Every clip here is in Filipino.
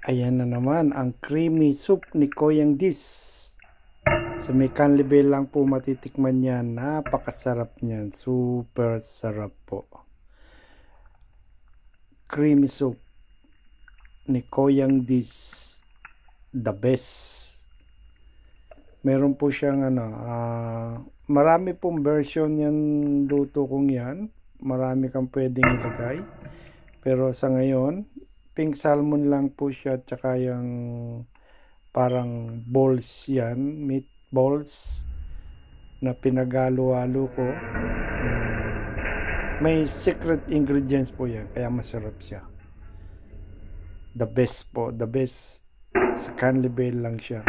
Ayan na naman ang creamy soup ni Koyang Dis. Sa may Canlibel lang po matitikman yan. Napakasarap niyan. Super sarap po. Creamy soup ni Koyang Dis. The best. Meron po siyang marami pong version yan luto kong yan. Marami kang pwedeng ilagay. Pero sa ngayon, pink salmon lang po siya tsaka yung parang balls yan, meatballs na pinagalo-halo ko. May secret ingredients po yan kaya masarap siya. The best po, the best. Sa Canlibel lang siya.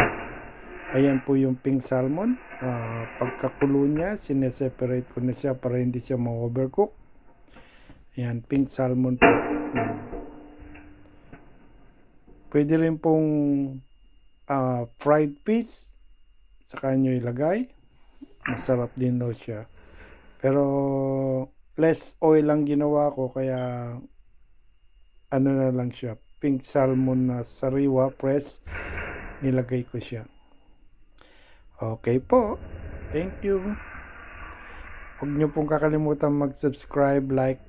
Ayan po yung pink salmon. Pagkakulo niya, sineseparate ko na siya para hindi siya ma-overcook. Ayan, pink salmon po. Pwede rin pong fried fish. Saka nyo ilagay. Masarap din daw siya. Pero less oil lang ginawa ko kaya ano na lang siya. Pink salmon na sariwa press. Nilagay ko siya. Okay po. Thank you. Huwag nyo pong kakalimutan mag-subscribe, like,